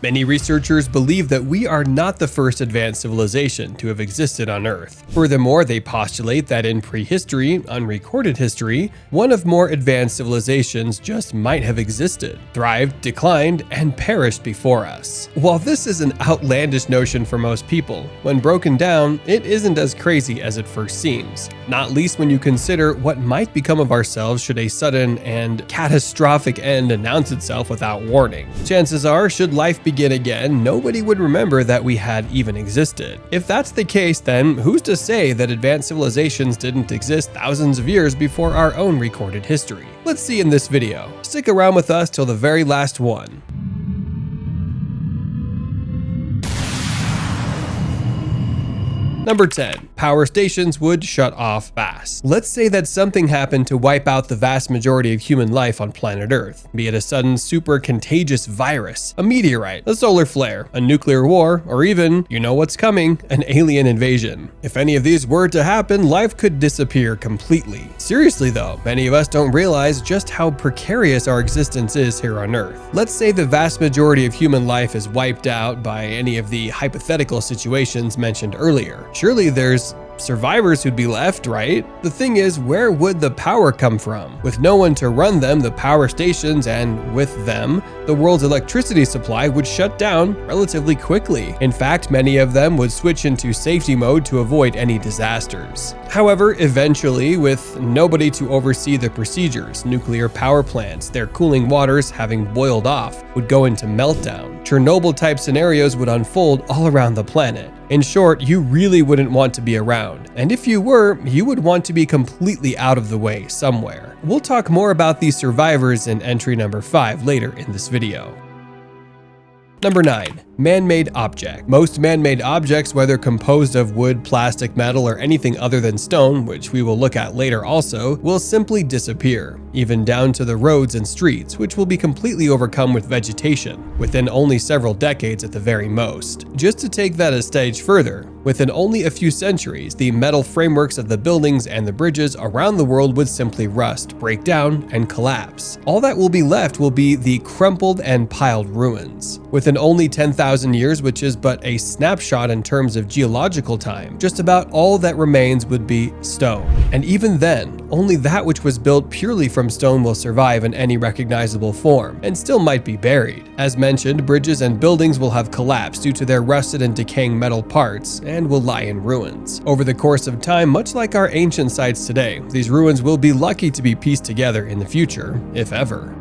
Many researchers believe that we are not the first advanced civilization to have existed on Earth. Furthermore, they postulate that in prehistory, unrecorded history, one of more advanced civilizations just might have existed, thrived, declined, and perished before us. While this is an outlandish notion for most people, when broken down, it isn't as crazy as it first seems, not least when you consider what might become of ourselves should a sudden and catastrophic end announce itself without warning. Chances are, should life begin again, nobody would remember that we had even existed. If that's the case, then who's to say that advanced civilizations didn't exist thousands of years before our own recorded history? Let's see in this video. Stick around with us till the very last one. Number 10. Power stations would shut off fast. Let's say that something happened to wipe out the vast majority of human life on planet Earth, be it a sudden super contagious virus, a meteorite, a solar flare, a nuclear war, or even, you know what's coming, an alien invasion. If any of these were to happen, life could disappear completely. Seriously though, many of us don't realize just how precarious our existence is here on Earth. Let's say the vast majority of human life is wiped out by any of the hypothetical situations mentioned earlier. Surely there's survivors who'd be left, right? The thing is, where would the power come from? With no one to run them, the power stations, and with them, the world's electricity supply would shut down relatively quickly. In fact, many of them would switch into safety mode to avoid any disasters. However, eventually, with nobody to oversee the procedures, nuclear power plants, their cooling waters having boiled off, would go into meltdown. Chernobyl-type scenarios would unfold all around the planet. In short, you really wouldn't want to be around, and if you were, you would want to be completely out of the way somewhere. We'll talk more about these survivors in entry number 5 later in this video. Number 9. Man-made object. Most man-made objects, whether composed of wood, plastic, metal, or anything other than stone, which we will look at later also, will simply disappear, even down to the roads and streets, which will be completely overcome with vegetation, within only several decades at the very most. Just to take that a stage further, within only a few centuries, the metal frameworks of the buildings and the bridges around the world would simply rust, break down, and collapse. All that will be left will be the crumpled and piled ruins. Within only 10,000 years, which is but a snapshot in terms of geological time, just about all that remains would be stone. And even then, only that which was built purely from stone will survive in any recognizable form, and still might be buried. As mentioned, bridges and buildings will have collapsed due to their rusted and decaying metal parts, and will lie in ruins. Over the course of time, much like our ancient sites today, these ruins will be lucky to be pieced together in the future, if ever.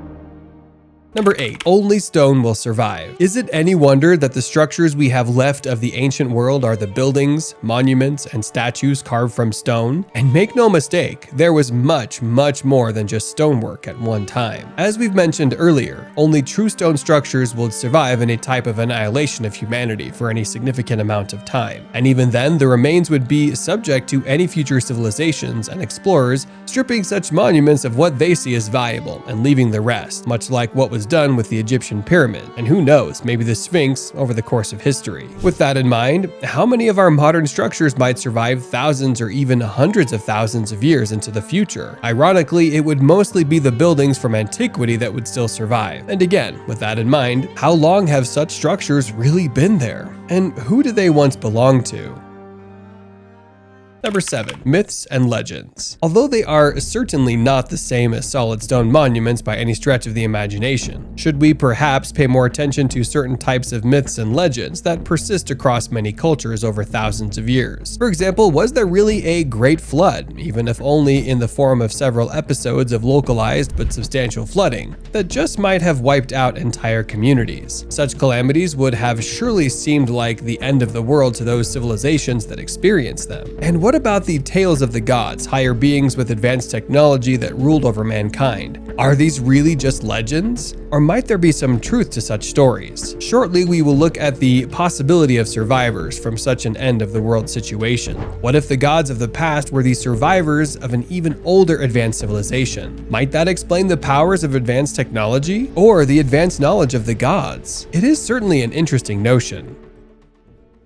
Number 8. Only stone will survive. Is it any wonder that the structures we have left of the ancient world are the buildings, monuments, and statues carved from stone? And make no mistake, there was much, much more than just stonework at one time. As we've mentioned earlier, only true stone structures will survive in a type of annihilation of humanity for any significant amount of time. And even then, the remains would be subject to any future civilizations and explorers stripping such monuments of what they see as valuable and leaving the rest, much like what was done with the Egyptian pyramid, and who knows, maybe the Sphinx over the course of history. With that in mind, how many of our modern structures might survive thousands or even hundreds of thousands of years into the future? Ironically, it would mostly be the buildings from antiquity that would still survive. And again, with that in mind, how long have such structures really been there? And who did they once belong to? Number 7. Myths and legends. Although they are certainly not the same as solid stone monuments by any stretch of the imagination, should we perhaps pay more attention to certain types of myths and legends that persist across many cultures over thousands of years? For example, was there really a great flood, even if only in the form of several episodes of localized but substantial flooding, that just might have wiped out entire communities? Such calamities would have surely seemed like the end of the world to those civilizations that experienced them. And what about the tales of the gods, higher beings with advanced technology that ruled over mankind? Are these really just legends? Or might there be some truth to such stories? Shortly, we will look at the possibility of survivors from such an end of the world situation. What if the gods of the past were the survivors of an even older advanced civilization? Might that explain the powers of advanced technology? Or the advanced knowledge of the gods? It is certainly an interesting notion.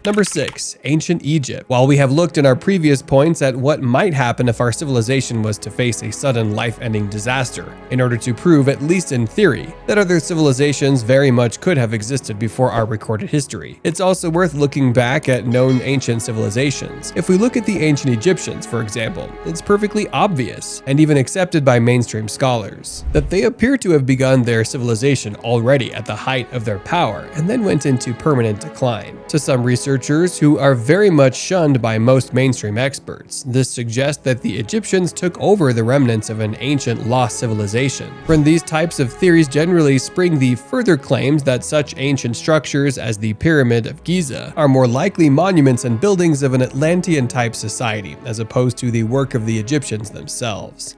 Number 6. Ancient Egypt. While we have looked in our previous points at what might happen if our civilization was to face a sudden life-ending disaster, in order to prove, at least in theory, that other civilizations very much could have existed before our recorded history, it's also worth looking back at known ancient civilizations. If we look at the ancient Egyptians, for example, it's perfectly obvious, and even accepted by mainstream scholars, that they appear to have begun their civilization already at the height of their power and then went into permanent decline. To some researchers who are very much shunned by most mainstream experts, this suggests that the Egyptians took over the remnants of an ancient lost civilization. From these types of theories generally spring the further claims that such ancient structures as the Pyramid of Giza are more likely monuments and buildings of an Atlantean-type society, as opposed to the work of the Egyptians themselves.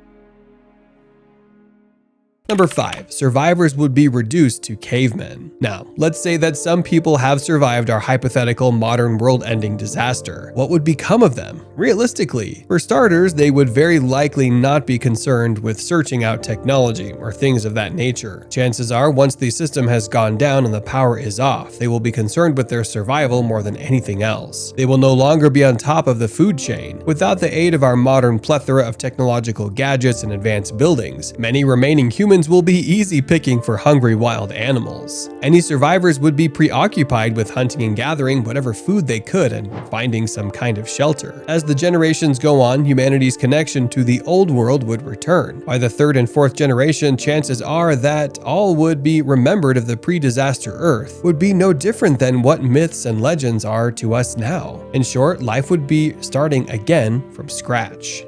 Number 5. Survivors would be reduced to cavemen. Now, let's say that some people have survived our hypothetical modern world-ending disaster. What would become of them? Realistically, for starters, they would very likely not be concerned with searching out technology or things of that nature. Chances are, once the system has gone down and the power is off, they will be concerned with their survival more than anything else. They will no longer be on top of the food chain. Without the aid of our modern plethora of technological gadgets and advanced buildings, many remaining humans will be easy picking for hungry wild animals. Any survivors would be preoccupied with hunting and gathering whatever food they could and finding some kind of shelter. As the generations go on, humanity's connection to the old world would return. By the 3rd and 4th generation, chances are that all would be remembered of the pre-disaster Earth would be no different than what myths and legends are to us now. In short, life would be starting again from scratch.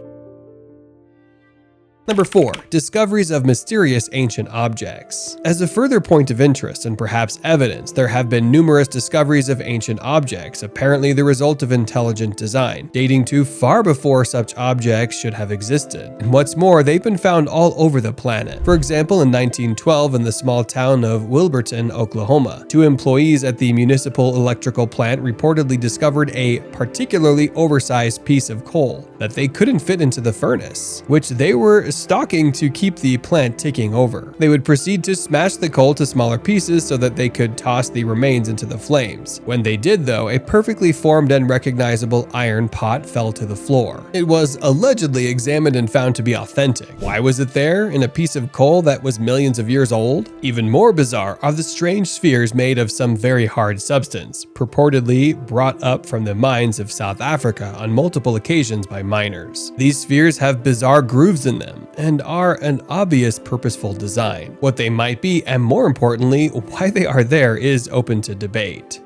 Number 4. Discoveries of mysterious ancient objects. As a further point of interest and perhaps evidence, there have been numerous discoveries of ancient objects, apparently the result of intelligent design, dating to far before such objects should have existed. And what's more, they've been found all over the planet. For example, in 1912, in the small town of Wilburton, Oklahoma, 2 employees at the municipal electrical plant reportedly discovered a particularly oversized piece of coal that they couldn't fit into the furnace, which they were stocking to keep the plant ticking over. They would proceed to smash the coal to smaller pieces so that they could toss the remains into the flames. When they did, though, a perfectly formed and recognizable iron pot fell to the floor. It was allegedly examined and found to be authentic. Why was it there, in a piece of coal that was millions of years old? Even more bizarre are the strange spheres made of some very hard substance, purportedly brought up from the mines of South Africa on multiple occasions by miners. These spheres have bizarre grooves in them and are an obvious purposeful design. What they might be, and more importantly, why they are there, is open to debate.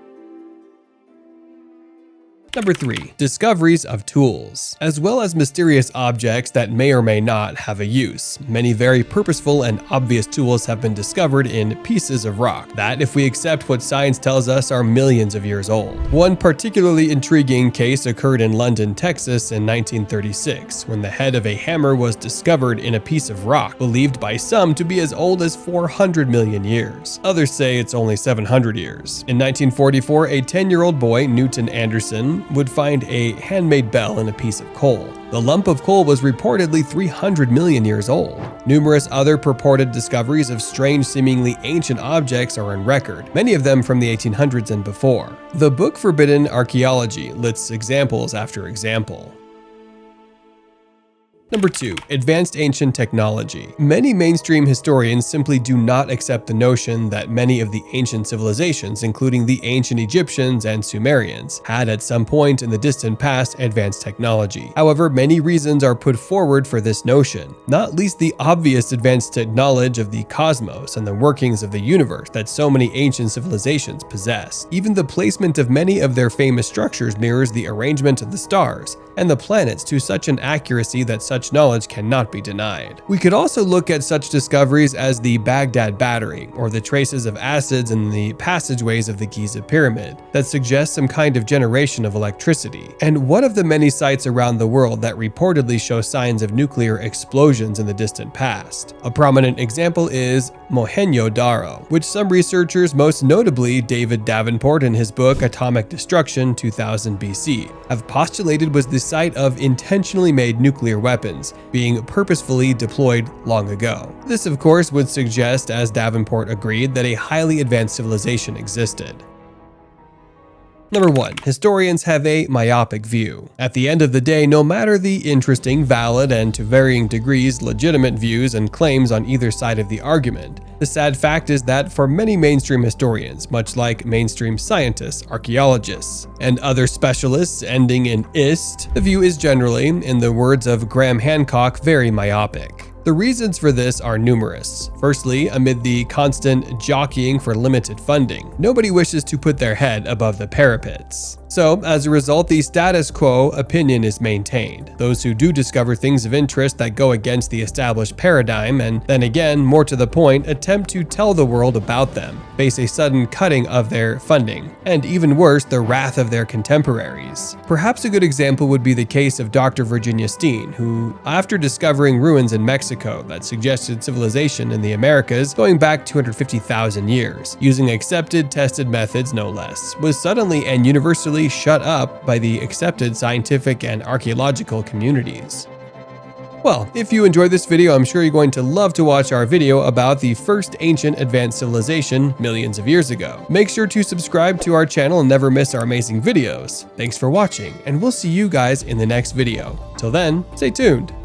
Number 3. Discoveries of tools. As well as mysterious objects that may or may not have a use, many very purposeful and obvious tools have been discovered in pieces of rock that, if we accept what science tells us, are millions of years old. One particularly intriguing case occurred in London, Texas in 1936, when the head of a hammer was discovered in a piece of rock, believed by some to be as old as 400 million years. Others say it's only 700 years. In 1944, a 10-year-old boy, Newton Anderson, would find a handmade bell in a piece of coal. The lump of coal was reportedly 300 million years old. Numerous other purported discoveries of strange, seemingly ancient objects are on record, many of them from the 1800s and before. The book Forbidden Archaeology lists examples after example. Number 2. Advanced ancient technology. Many mainstream historians simply do not accept the notion that many of the ancient civilizations, including the ancient Egyptians and Sumerians, had at some point in the distant past advanced technology. However, many reasons are put forward for this notion, not least the obvious advanced knowledge of the cosmos and the workings of the universe that so many ancient civilizations possess. Even the placement of many of their famous structures mirrors the arrangement of the stars and the planets to such an accuracy that such knowledge cannot be denied. We could also look at such discoveries as the Baghdad Battery, or the traces of acids in the passageways of the Giza Pyramid that suggest some kind of generation of electricity, and one of the many sites around the world that reportedly show signs of nuclear explosions in the distant past. A prominent example is Mohenjo-Daro, which some researchers, most notably David Davenport in his book Atomic Destruction 2000 BC, have postulated was the site of intentionally made nuclear weapons being purposefully deployed long ago. This, of course, would suggest, as Davenport agreed, that a highly advanced civilization existed. Number 1. Historians have a myopic view. At the end of the day, no matter the interesting, valid, and to varying degrees legitimate views and claims on either side of the argument, the sad fact is that for many mainstream historians, much like mainstream scientists, archaeologists, and other specialists ending in "ist," the view is generally, in the words of Graham Hancock, very myopic. The reasons for this are numerous. Firstly, amid the constant jockeying for limited funding, nobody wishes to put their head above the parapets. So, as a result, the status quo opinion is maintained. Those who do discover things of interest that go against the established paradigm, and then again, more to the point, attempt to tell the world about them, face a sudden cutting of their funding, and even worse, the wrath of their contemporaries. Perhaps a good example would be the case of Dr. Virginia Steen, who, after discovering ruins in Mexico that suggested civilization in the Americas going back 250,000 years, using accepted, tested methods no less, was suddenly and universally shut up by the accepted scientific and archaeological communities. Well, if you enjoyed this video, I'm sure you're going to love to watch our video about the first ancient advanced civilization millions of years ago. Make sure to subscribe to our channel and never miss our amazing videos. Thanks for watching, and we'll see you guys in the next video. Till then, stay tuned.